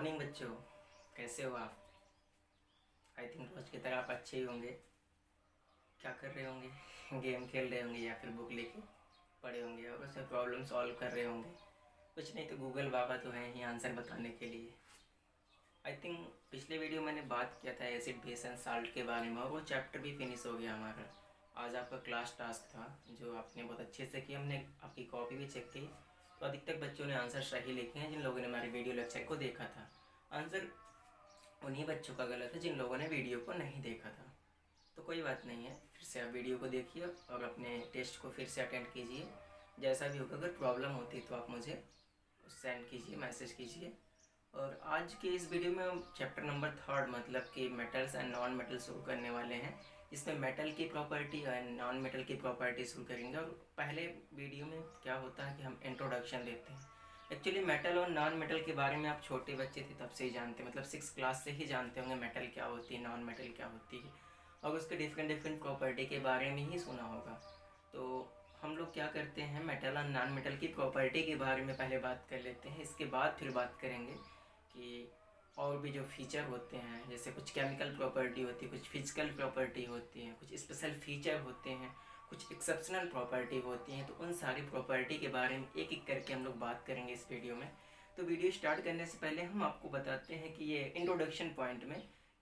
Morning बच्चों, कैसे हो आप? आई थिंक रोज की तरह आप अच्छे ही होंगे। क्या कर रहे होंगे? गेम खेल रहे होंगे या फिर बुक लेके पढ़े होंगे और उसमें प्रॉब्लम सॉल्व कर रहे होंगे। कुछ नहीं तो गूगल बाबा तो हैं ही आंसर बताने के लिए। आई थिंक पिछले वीडियो मैंने बात किया था एसिड बेस एंड साल्ट के बारे में और वो चैप्टर भी फिनिश हो गया हमारा। आज आपका क्लास टास्क था जो आपने बहुत अच्छे से किया। हमने आपकी कॉपी भी चेक की तो अधिकतर बच्चों ने आंसर सही लिखे हैं जिन लोगों ने हमारे वीडियो लेक्चर को देखा था। आंसर उन्हीं बच्चों का गलत है जिन लोगों ने वीडियो को नहीं देखा था। तो कोई बात नहीं है, फिर से आप वीडियो को देखिए और अपने टेस्ट को फिर से अटेंड कीजिए। जैसा भी होगा, अगर प्रॉब्लम होती तो आप मुझे सेंड कीजिए, मैसेज कीजिए। और आज के इस वीडियो में हम चैप्टर नंबर 3 मतलब कि मेटल्स एंड नॉन मेटल शुरू करने वाले हैं। इसमें मेटल की प्रॉपर्टी और नॉन मेटल की प्रॉपर्टी शुरू करेंगे। और पहले वीडियो में क्या होता है कि हम इंट्रोडक्शन देते हैं। एक्चुअली मेटल और नॉन मेटल के बारे में आप छोटे बच्चे थे तब से ही जानते, मतलब 6 क्लास से ही जानते होंगे मेटल क्या होती है, नॉन मेटल क्या होती है और उसके डिफरेंट डिफरेंट प्रॉपर्टी के बारे में ही सुना होगा। तो हम लोग क्या करते हैं, मेटल और नॉन मेटल की प्रॉपर्टी के बारे में पहले बात कर लेते हैं। इसके बाद फिर बात करेंगे कि और भी जो फीचर होते हैं, जैसे कुछ केमिकल प्रॉपर्टी होती है, कुछ फिजिकल प्रॉपर्टी होती है, कुछ स्पेशल फीचर होते हैं, कुछ एक्सेप्शनल प्रॉपर्टी होती हैं। तो उन सारी प्रॉपर्टी के बारे में एक एक करके हम लोग बात करेंगे इस वीडियो में। तो वीडियो स्टार्ट करने से पहले हम आपको बताते हैं कि ये इंट्रोडक्शन पॉइंट में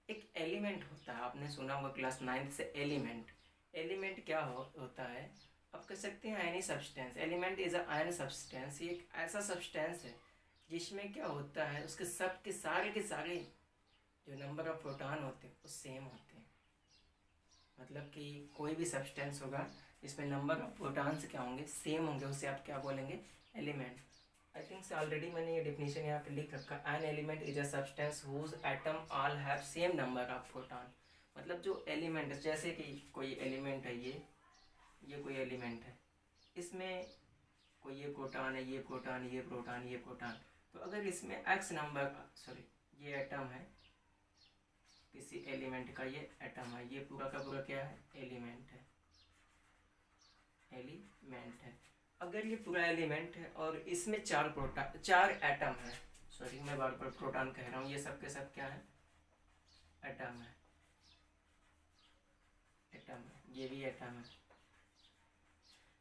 एक एलिमेंट होता है। आपने सुना होगा क्लास 9 से एलिमेंट। एलिमेंट क्या होता है? आप कह सकते हैं any substance. Element is a ion substance. ये एक ऐसा सब्सटेंस है जिसमें क्या होता है, उसके सब के सारे जो नंबर ऑफ प्रोटॉन होते हैं वो सेम होते हैं। मतलब कि कोई भी सब्सटेंस होगा जिसमें नंबर ऑफ प्रोटॉन्स क्या होंगे, सेम होंगे, उसे आप क्या बोलेंगे? Element. I think so already मैंने ये डिफिनेशन यहाँ पे लिख रखा। An element is a substance whose atom all have same number of proton. मतलब जो एलिमेंट, जैसे कि कोई एलिमेंट है, ये कोई एलिमेंट है, इसमें कोई ये प्रोटॉन है, ये प्रोटॉन, ये प्रोटॉन, ये प्रोटॉन। तो अगर इसमें एक्स नंबर, सॉरी, ये एटम है किसी एलिमेंट का, ये एटम है, ये पूरा का पूरा क्या है? एलिमेंट है। एलिमेंट है। अगर ये पूरा एलिमेंट है और इसमें चार एटम है, सॉरी मैं बार बार प्रोटॉन कह रहा हूँ, ये सब के सब क्या है? एटम है। एटम है, ये भी एटम है।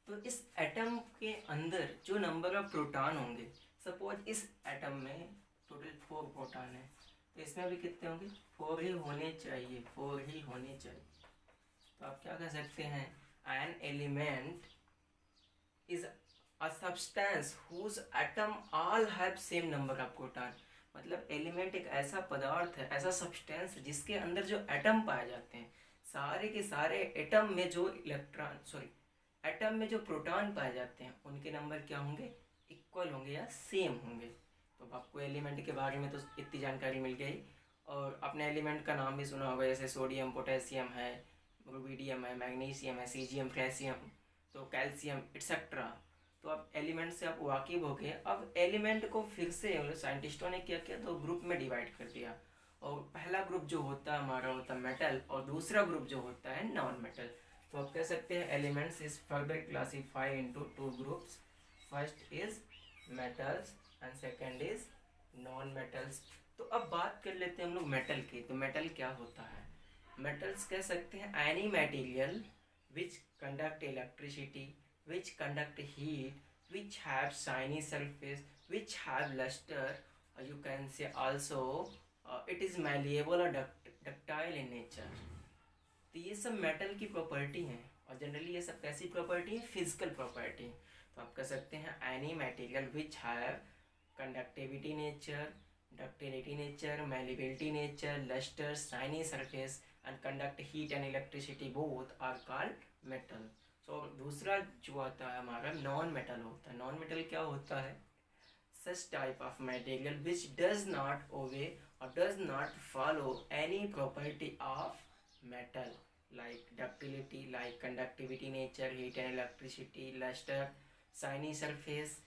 तो इस एटम के अंदर जो नंबर ऑफ प्रोटॉन होंगे, सपोज इस एटम में टोटल 4 प्रोटॉन है, तो इसमें भी कितने होंगे? 4 ही होने चाहिए, 4 ही होने चाहिए। तो आप क्या कह सकते हैं? An element is a substance whose atom all have same number of proton. मतलब एलिमेंट एक ऐसा पदार्थ है, ऐसा सब्सटेंस जिसके अंदर जो एटम पाए जाते हैं, सारे के सारे एटम में जो इलेक्ट्रॉन, सॉरी, एटम में जो प्रोटॉन पाए जाते हैं उनके नंबर क्या होंगे? इक्वल होंगे या सेम होंगे। तो आपको एलिमेंट के बारे में तो इतनी जानकारी मिल गई। और अपने एलिमेंट का नाम भी सुना होगा, जैसे सोडियम, पोटेशियम है, रुबिडियम है, मैग्नीशियम है, सीजियम, फ्रेशियम, तो कैल्शियम एक्सेट्रा। तो अब एलिमेंट से आप वाकिफ हो गए। अब एलिमेंट को फिर से साइंटिस्टों ने क्या किया, तो ग्रुप में डिवाइड कर दिया। और पहला ग्रुप जो होता है हमारा होता है मेटल, और दूसरा ग्रुप जो होता है नॉन मेटल। तो आप कह सकते हैं elements is further classified into 2 groups. First is metals and second is non metals. तो अब बात कर लेते हैं हम लोग मेटल की। तो मेटल क्या होता है? मेटल्स कह सकते हैं any material which conduct electricity, which conduct heat, which have shiny surface, which have luster, or you can say also it is malleable or ductile in nature. तो ये सब मेटल की प्रॉपर्टी हैं और जनरली ये सब कैसी प्रॉपर्टी है? Physical property. तो आप कह सकते हैं any material which have conductivity nature, ductility nature, malleability nature, luster, shiny surface and conduct heat and electricity both are called metal. So दूसरा जो आता है हमारा नॉन मेटल होता है। नॉन मेटल क्या होता है? such type of material which does not obey or does not follow any property of metal, like ductility, like conductivity nature, heat and electricity, luster, shiny surface,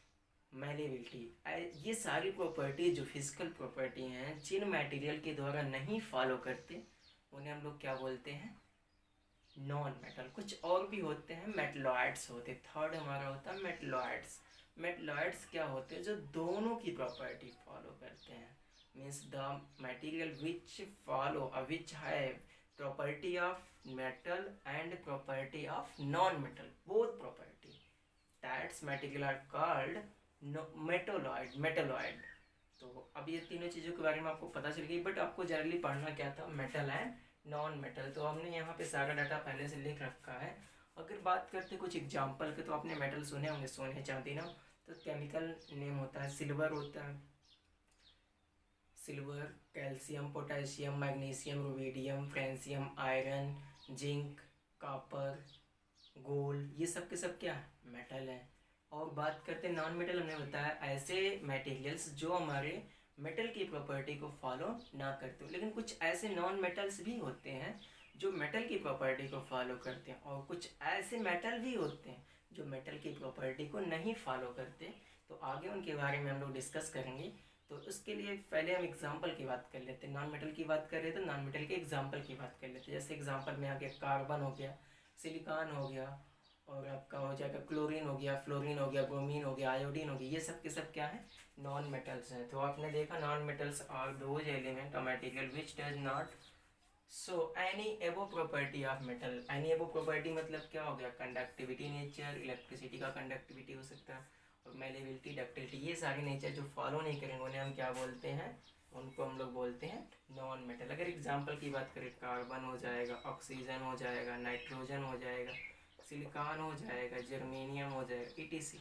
malleability. ये सारी property जो physical property हैं, जिन material के द्वारा नहीं follow करते उन्हें हम लोग क्या बोलते हैं? Non metal. कुछ और भी होते हैं, मेटलॉइड्स होते। थर्ड हमारा होता है मेटलॉइड्स। मेटलॉइड्स क्या होते हैं? जो दोनों की प्रॉपर्टी फॉलो करते हैं। means the material which follow which have property of metal and property of non-metal, both property, that's material are called metalloid. तो अब ये तीनों चीज़ों के बारे में आपको पता चल गई, बट आपको जनरली पढ़ना क्या था, मेटल एंड नॉन मेटल। तो हमने यहाँ पे सारा डाटा पहले से लिख रखा है। अगर बात करते कुछ एग्जांपल के, तो आपने मेटल सुने होंगे, सोने चांदी ना, तो केमिकल नेम होता है, सिल्वर होता है, silver, calcium, potassium, magnesium, rubidium, francium, iron, zinc, copper, gold, ये सब के सब क्या है, मेटल है। और बात करते हैं नॉन मेटल, हमने बताया ऐसे मटेरियल्स जो हमारे मेटल की प्रॉपर्टी को फॉलो ना करते हो, लेकिन कुछ ऐसे नॉन मेटल्स भी होते हैं जो मेटल की प्रॉपर्टी को फॉलो करते हैं, और कुछ ऐसे मेटल भी होते हैं जो मेटल की प्रॉपर्टी को नहीं फॉलो करते। तो आगे उनके बारे में हम लोग डिस्कस करेंगे। तो उसके लिए पहले हम एग्जाम्पल की बात कर लेते हैं। नॉन मेटल की बात कर रहे थे, नॉन मेटल के एग्जाम्पल की बात कर लेते हैं। जैसे एग्जाम्पल में आ गया कार्बन हो गया, सिलिकॉन हो गया, और आपका हो जाएगा क्लोरीन हो गया, फ्लोरीन हो गया, ब्रोमीन हो गया, आयोडीन हो गया, ये सब के सब क्या है, नॉन मेटल्स हैं। तो आपने देखा non metals are those element और material which does not so any above property of metal. Any above property मतलब क्या हो गया, कंडक्टिविटी नेचर, इलेक्ट्रिसिटी का कंडक्टिविटी हो सकता है, और मेलेबिलिटी, डक्टिलिटी, ये सारे नेचर जो फॉलो नहीं करेंगे उन्हें हम क्या बोलते हैं, उनको हम लोग बोलते हैं नॉन मेटल। अगर एग्जाम्पल की बात करें, कार्बन हो जाएगा, ऑक्सीजन हो जाएगा, नाइट्रोजन हो जाएगा, सिलिकॉन हो जाएगा, जर्मेनियम हो जाएगा, ईटीसी,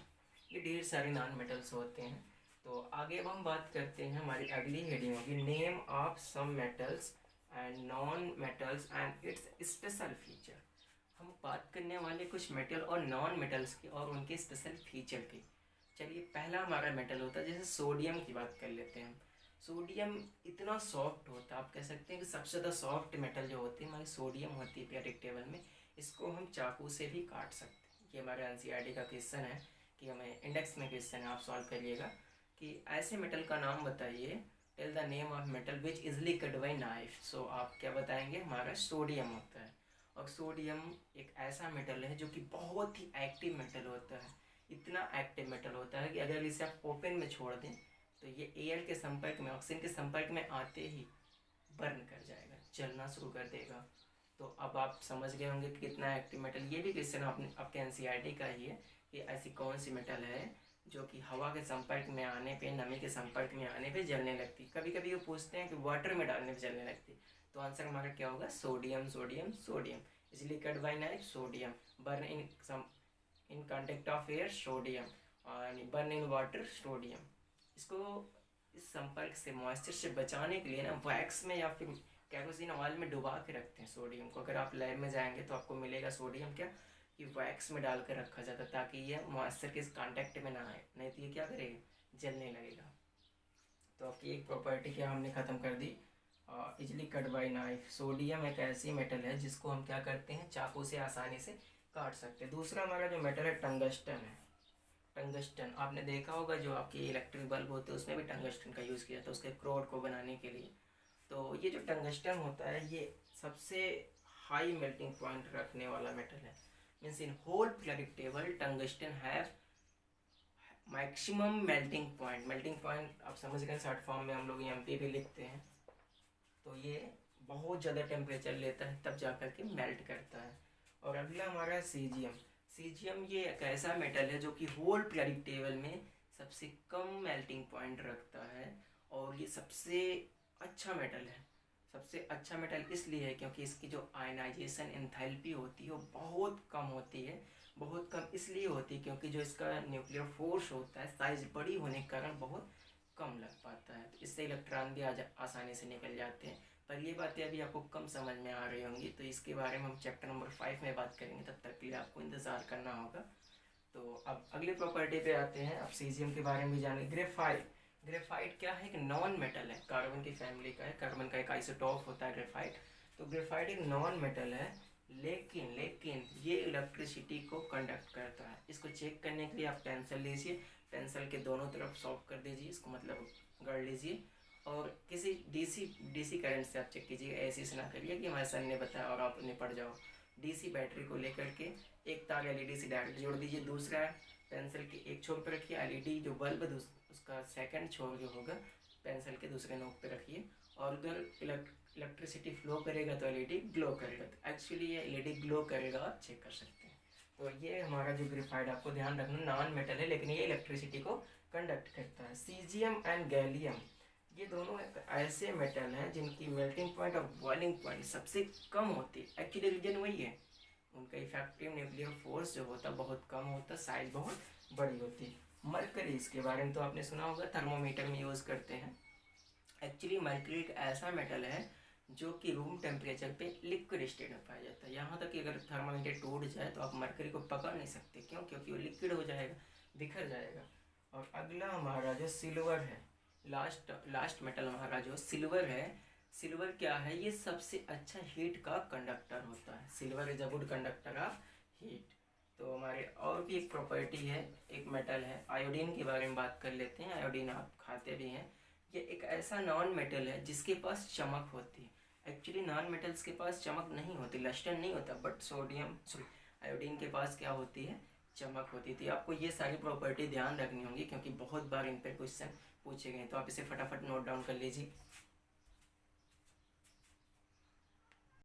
ये ढेर सारे नॉन मेटल्स होते हैं। तो आगे अब हम बात करते हैं, हमारी अगली हेडिंग होगी name of some metals and non metals and its special feature. हम बात करने वाले कुछ मेटल और नॉन मेटल्स की और उनके स्पेशल फीचर की। चलिए, पहला हमारा मेटल होता है, जैसे सोडियम की बात कर लेते हैं हम। सोडियम इतना सॉफ्ट होता है, आप कह सकते हैं कि सबसे ज़्यादा सॉफ्ट मेटल जो होती है हमारी सोडियम होती है पीरियोडिक टेबल में। इसको हम चाकू से भी काट सकते हैं। ये हमारे एनसीईआरटी का क्वेश्चन है, कि हमें इंडेक्स में क्वेश्चन है, आप सॉल्व करिएगा कि ऐसे मेटल का नाम बताइए, tell the name of metal which easily cut by knife. So आप क्या बताएंगे, हमारा सोडियम होता है। और सोडियम एक ऐसा मेटल है जो कि बहुत ही एक्टिव मेटल होता है। इतना एक्टिव मेटल होता है कि अगर इसे आप ओपन में छोड़ दें तो ये एयर के संपर्क में, ऑक्सीजन के संपर्क में आते ही बर्न कर जाएगा, जलना शुरू कर देगा। तो अब आप समझ गए होंगे कि कितना एक्टिव मेटल। ये भी क्वेश्चन आपके एनसीईआरटी का ही है कि ऐसी कौन सी मेटल है जो कि हवा के संपर्क में आने पे, नमी के संपर्क में आने पे जलने लगती। कभी कभी वो पूछते हैं कि वाटर में डालने पे जलने लगती, तो आंसर हमारा क्या होगा, सोडियम, सोडियम, सोडियम। इसलिए cut by knife, sodium, burn in contact of air, sodium, और बर्न इन वाटर, सोडियम। इसको इस संपर्क से, मॉइस्चर से बचाने के लिए ना, वैक्स में या फिर कैरोसिन ऑयल में डुबा के रखते हैं सोडियम को। अगर आप लैब में जाएंगे तो आपको मिलेगा सोडियम क्या, कि वैक्स में डाल कर रखा जाता है, ताकि ये मॉइस्चर के कांटेक्ट में ना आए, नहीं तो ये क्या करेगा, जलने लगेगा। तो आपकी एक प्रॉपर्टी क्या हमने ख़त्म कर दी, easily cut by knife. Sodium एक ऐसी मेटल है जिसको हम क्या करते हैं, चाकू से आसानी से काट सकते हैं। दूसरा हमारा जो मेटल है, टंगस्टन है। टंगस्टन आपने देखा होगा, जो आपके इलेक्ट्रिक बल्ब होते हैं उसमें भी टंगस्टन का यूज़ किया जाता है उसके क्रोड को बनाने के लिए। तो ये जो टंगस्टन होता है, ये सबसे हाई मेल्टिंग पॉइंट रखने वाला मेटल है। Means in whole periodic table tungsten have maximum melting point. Melting point आप समझ गए, शॉर्ट फॉर्म में हम लोग एमपी भी लिखते हैं। तो ये बहुत ज़्यादा टेम्परेचर लेता है, तब जाकर के मेल्ट करता है। और अगला हमारा सीजियम। सीजियम ये एक ऐसा मेटल है जो कि होल पीरियोडिक टेबल में सबसे कम मेल्टिंग पॉइंट रखता है, और ये सबसे अच्छा मेटल है। सबसे अच्छा मेटल इसलिए है क्योंकि इसकी जो आयनाइजेशन एंथैल्पी होती है वो बहुत कम होती है। बहुत कम इसलिए होती है क्योंकि जो इसका न्यूक्लियर फोर्स होता है, साइज बड़ी होने के कारण बहुत कम लग पाता है। तो इससे इलेक्ट्रॉन भी आसानी से निकल जाते हैं। पर ये बातें अभी आपको कम समझ में आ रही होंगी, तो इसके बारे में हम चैप्टर नंबर 5 में बात करेंगे। तब तक के लिए आपको इंतज़ार करना होगा। तो अब अगली प्रॉपर्टी पे आते हैं। अब सीजियम के बारे में भी जानेंगे। ग्रेफाइट। ग्रेफाइट क्या है, एक नॉन मेटल है, कार्बन की फैमिली का है। कार्बन का एक आइसोटॉप होता है ग्रेफाइट। तो ग्रेफाइट एक नॉन मेटल है, लेकिन ये इलेक्ट्रिसिटी को कंडक्ट करता है। इसको चेक करने के लिए आप पेंसिल लीजिए, पेंसिल के दोनों तरफ सॉफ्ट कर दीजिए, इसको मतलब गढ़ लीजिए, और किसी डीसी करंट से आप चेक कीजिएगा। ऐसे से ना करिए कि हमारे सर ने बताया और आप निपट जाओ। डीसी बैटरी को लेकर के एक तार एलईडी से डायरेक्ट जोड़ दीजिए, दूसरा पेंसिल के एक छोर पर रखिए, एलईडी जो बल्ब उसका सेकंड छोर जो होगा पेंसिल के दूसरे नोक पे रखिए और उधर इलेक्ट्रिसिटी फ्लो करेगा तो एलईडी ग्लो करेगा। तो एक्चुअली ये एलईडी ग्लो करेगा, आप चेक कर सकते हैं। तो ये हमारा जो ग्रेफाइट, आपको ध्यान रखना नॉन मेटल है लेकिन ये इलेक्ट्रिसिटी को कंडक्ट करता है। सीजियम एंड गैलियम ये दोनों ऐसे मेटल हैं जिनकी मेल्टिंग पॉइंट और बॉइलिंग पॉइंट सबसे कम होती है। एक्चुअली रीजन वही है, उनका इफेक्टिव न्यूक्लियर फोर्स जो होता है बहुत कम होता, साइज बहुत बड़ी होती है। मरकरी, इसके बारे में तो आपने सुना होगा, थर्मोमीटर में यूज़ करते हैं। एक्चुअली मरकरी एक ऐसा मेटल है जो कि रूम टेम्परेचर पे लिक्विड स्टेट में पाया जाता है। यहाँ तक कि अगर थर्मामीटर टूट जाए तो आप मरकरी को पकड़ नहीं सकते, क्यों? क्योंकि वो लिक्विड हो जाएगा, बिखर जाएगा। और अगला हमारा जो सिल्वर है, लास्ट मेटल हमारा जो सिल्वर है, सिल्वर क्या है, ये सबसे अच्छा हीट का कंडक्टर होता है। Silver is a good conductor of heat. तो हमारे और भी एक प्रॉपर्टी है, एक मेटल है, आयोडीन के बारे में बात कर लेते हैं। आयोडीन आप खाते भी हैं। ये एक ऐसा नॉन मेटल है जिसके पास चमक होती है। एक्चुअली नॉन मेटल्स के पास चमक नहीं होती, लस्टर नहीं होता, बट आयोडीन के पास क्या होती है, चमक होती थी। आपको ये सारी प्रॉपर्टी ध्यान रखनी होंगी क्योंकि बहुत बार इन पर क्वेश्चन पूछे गए, तो आप इसे फटाफट नोट डाउन कर लीजिए।